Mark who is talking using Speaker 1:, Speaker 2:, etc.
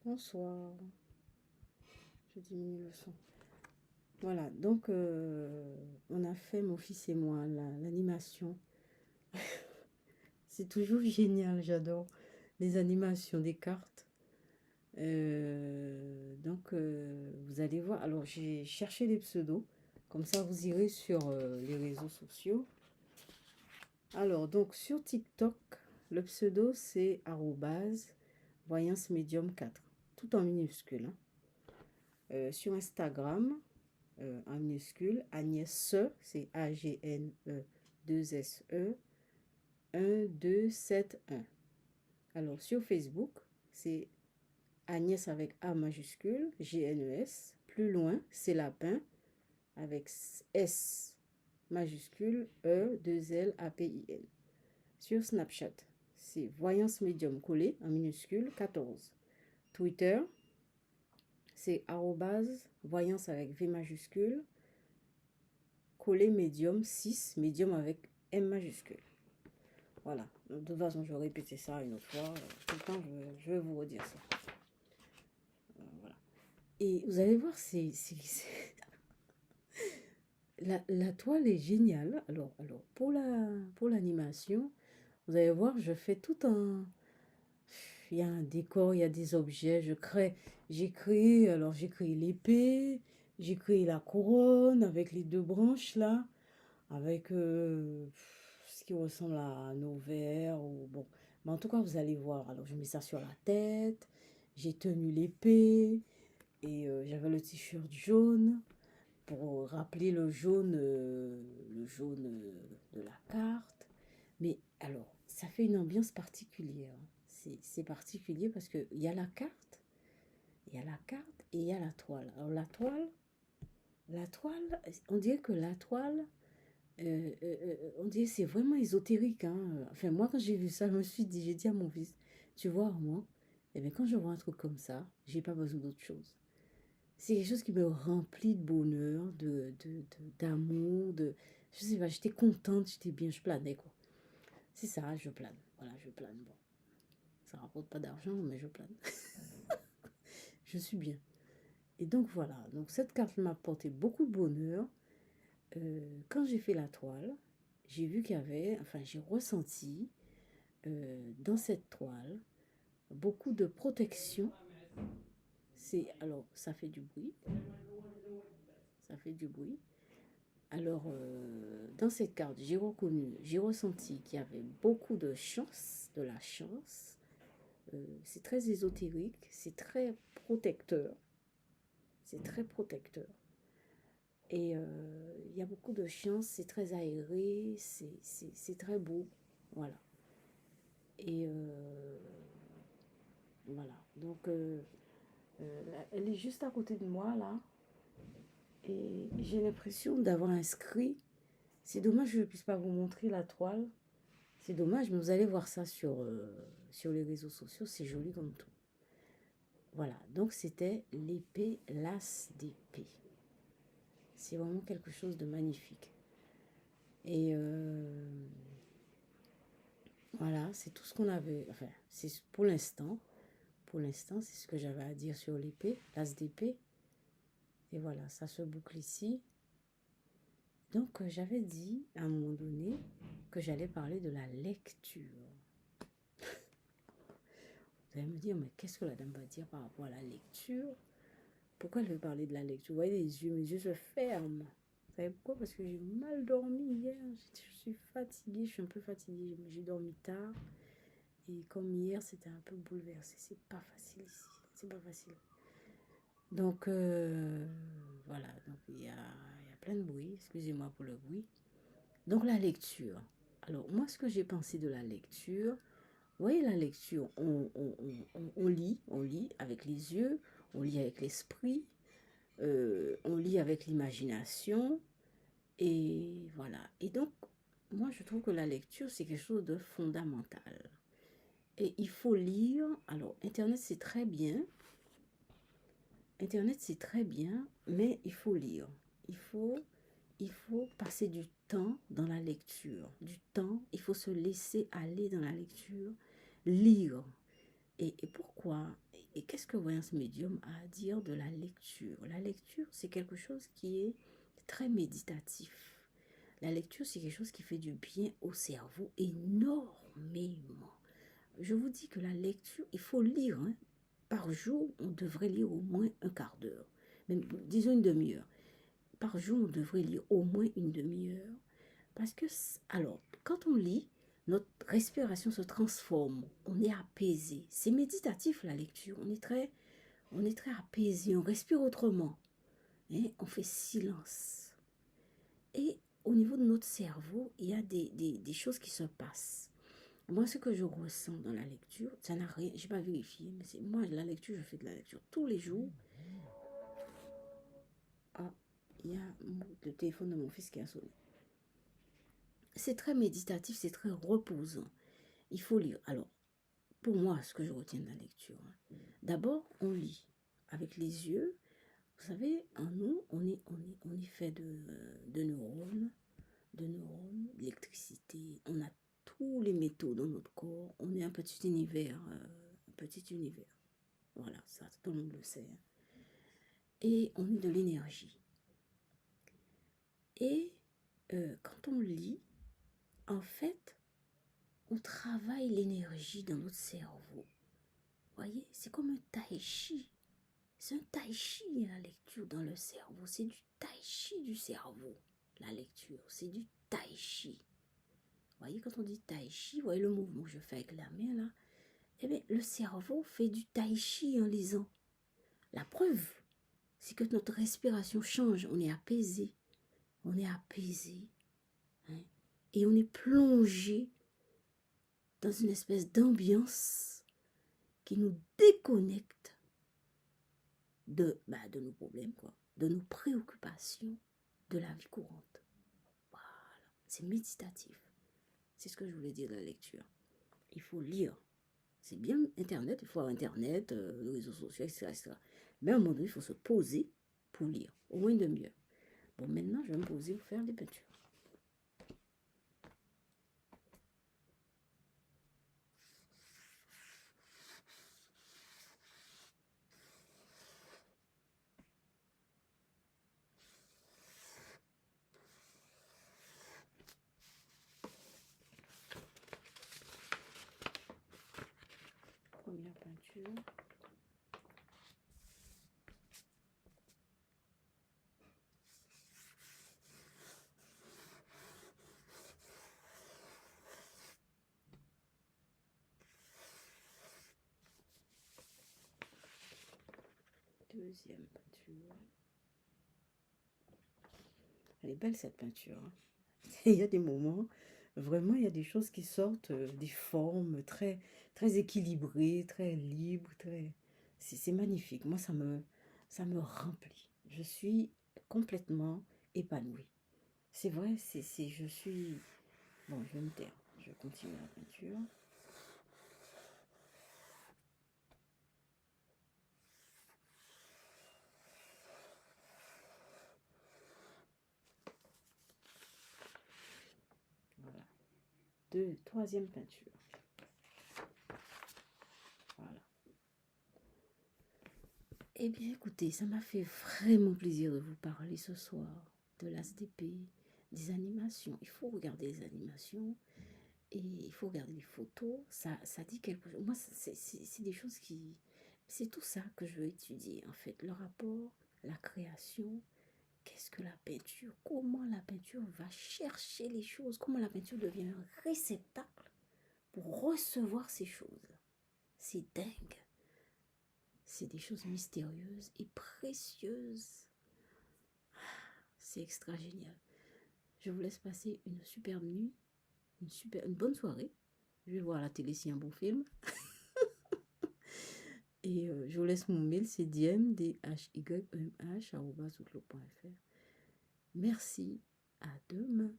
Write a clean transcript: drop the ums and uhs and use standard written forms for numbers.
Speaker 1: Bonsoir. Je diminue le son. Voilà, donc on a fait, mon fils et moi, l'animation. C'est toujours génial, j'adore les animations des cartes. Vous allez voir. Alors, j'ai cherché les pseudos. Comme ça, vous irez sur les réseaux sociaux. Alors, donc, sur TikTok, le pseudo, c'est voyance médium 4. Tout en minuscule. Hein. Sur Instagram, en minuscule, Agnès, c'est A-G-N-E 2-S-E 1-2-7-1. Alors, sur Facebook, c'est Agnès avec A majuscule, G-N-E-S. Plus loin, c'est lapin avec S majuscule, E-2-L-A-P-I-N. Sur Snapchat, c'est Voyance Médium collé en minuscule 14. Twitter, c'est voyance avec V majuscule, collé médium 6, médium avec M majuscule. Voilà. De toute façon, je vais répéter ça une autre fois. Tout le temps, je vais vous redire ça. Voilà. Et vous allez voir, la toile est géniale. Alors pour l'animation, vous allez voir, je fais tout un... Il y a un décor, il y a des objets. J'ai créé l'épée, j'ai créé la couronne avec les deux branches là, avec ce qui ressemble à un ovaire ou bon. Mais en tout cas, vous allez voir. Alors, je mets ça sur la tête, j'ai tenu l'épée et j'avais le t-shirt jaune pour rappeler le jaune de la carte. Mais alors, ça fait une ambiance particulière. C'est particulier parce qu'il y a la carte, il y a la carte et il y a la toile. Alors la toile, on dirait que la toile, on dirait que c'est vraiment ésotérique. Hein. Enfin, moi, quand j'ai vu ça, j'ai dit à mon fils, tu vois, moi, eh bien, quand je vois un truc comme ça, j'ai pas besoin d'autre chose. C'est quelque chose qui me remplit de bonheur, d'amour, je sais pas, j'étais contente, j'étais bien, je planais, quoi. C'est ça, je plane. Voilà, je plane. Bon, ça rapporte pas d'argent, mais je plane. Je suis bien. Et donc, voilà. Donc, cette carte m'a apporté beaucoup de bonheur. Quand j'ai fait la toile, j'ai vu qu'il y avait, enfin, j'ai ressenti dans cette toile beaucoup de protection. Alors, ça fait du bruit. Ça fait du bruit. Alors, dans cette carte, j'ai ressenti qu'il y avait beaucoup de chance, de la chance. C'est très ésotérique, c'est très protecteur. C'est très protecteur. Et il y a beaucoup de chance, c'est très aéré, c'est très beau. Voilà. Et voilà. Donc, elle est juste à côté de moi, là. Et j'ai l'impression d'avoir inscrit. C'est dommage que je ne puisse pas vous montrer la toile. C'est dommage, mais vous allez voir ça sur les réseaux sociaux. C'est joli comme tout. Voilà, donc c'était l'épée l'as d'épée. C'est vraiment quelque chose de magnifique. Et voilà, c'est tout ce qu'on avait. Enfin, c'est pour l'instant. Pour l'instant, c'est ce que j'avais à dire sur l'épée, l'as d'épée. Et voilà, ça se boucle ici. Donc, j'avais dit à un moment donné que j'allais parler de la lecture. Vous allez me dire, mais qu'est-ce que la dame va dire par rapport à la lecture? Pourquoi elle veut parler de la lecture? Vous voyez les yeux, mes yeux se ferment. Vous savez pourquoi? Parce que j'ai mal dormi hier. Je suis fatiguée, je suis un peu fatiguée. J'ai dormi tard. Et comme hier, c'était un peu bouleversé. C'est pas facile ici. C'est pas facile. Donc, voilà. Donc, il y a plein de bruit. Excusez-moi pour le bruit. Donc, la lecture. Alors, moi, ce que j'ai pensé de la lecture, vous voyez, la lecture, on lit avec les yeux, on lit avec l'esprit, on lit avec l'imagination. Et voilà. Et donc, moi, je trouve que la lecture, c'est quelque chose de fondamental. Et il faut lire. Alors, Internet, c'est très bien. Internet, c'est très bien, mais il faut lire. Il faut, il faut passer du temps dans la lecture. Du temps, il faut se laisser aller dans la lecture. Lire. Et pourquoi? Et qu'est-ce que Voyance Médium a à dire de la lecture? La lecture, c'est quelque chose qui est très méditatif. La lecture, c'est quelque chose qui fait du bien au cerveau énormément. Je vous dis que la lecture, il faut lire. Hein. Par jour, on devrait lire au moins un quart d'heure. Même, disons une demi-heure. Par jour, on devrait lire au moins une demi-heure. Parce que, alors, quand on lit, notre respiration se transforme. On est apaisé. C'est méditatif, la lecture. On est très apaisé. On respire autrement. Hein. On fait silence. Et au niveau de notre cerveau, il y a des choses qui se passent. Moi, ce que je ressens dans la lecture, ça n'a rien, je n'ai pas vérifié, mais c'est moi, la lecture, je fais de la lecture tous les jours. Ah, il y a le téléphone de mon fils qui a sonné. C'est très méditatif, c'est très reposant. Il faut lire. Alors, pour moi, ce que je retiens de la lecture, hein, d'abord, on lit avec les yeux. Vous savez, en nous, on est fait de neurones, d'électricité. On a tous les métaux dans notre corps. On est un petit univers, un petit univers. Voilà, ça, tout le monde le sait. Hein. Et on est de l'énergie. Et quand on lit, en fait, on travaille l'énergie dans notre cerveau. Vous voyez, c'est comme un tai chi. C'est un tai chi, la lecture dans le cerveau. C'est du tai chi du cerveau, la lecture. C'est du tai chi. Vous voyez, quand on dit tai chi, vous voyez le mouvement que je fais avec la main, là. Eh bien, le cerveau fait du tai chi en lisant. La preuve, c'est que notre respiration change. On est apaisé. On est apaisé. Hein, et on est plongé dans une espèce d'ambiance qui nous déconnecte de nos problèmes, quoi, de nos préoccupations, de la vie courante. Voilà, c'est méditatif. C'est ce que je voulais dire de la lecture. Il faut lire. C'est bien Internet, il faut avoir Internet, les réseaux sociaux, etc., etc. Mais à un moment donné, il faut se poser pour lire, au moins une demi-heure. Bon, maintenant, je vais me poser pour faire des peintures. Première peinture. Deuxième peinture. Elle est belle cette peinture. Hein. Il y a des moments, vraiment, il y a des choses qui sortent, des formes très, très équilibrées, très libres, très... C'est magnifique. Moi, ça me remplit. Je suis complètement épanouie. C'est vrai, je suis... Bon, je vais me taire. Je vais continuer la peinture. Voilà. Troisième peinture. Voilà. Eh bien, écoutez, ça m'a fait vraiment plaisir de vous parler ce soir de l'ASDP, des animations. Il faut regarder les animations et il faut regarder les photos. Ça dit quelque chose. Moi, c'est des choses qui... C'est tout ça que je veux étudier, en fait. Le rapport, la création, qu'est-ce que la peinture? Comment la peinture va chercher les choses? Comment la peinture devient un réceptacle pour recevoir ces choses? C'est dingue. C'est des choses mystérieuses et précieuses. C'est extra génial. Je vous laisse passer une superbe nuit, une bonne soirée. Je vais voir la télé si un bon film. Et je vous laisse mon mail, c'est dmdhymh@outlook.fr. Merci, à demain.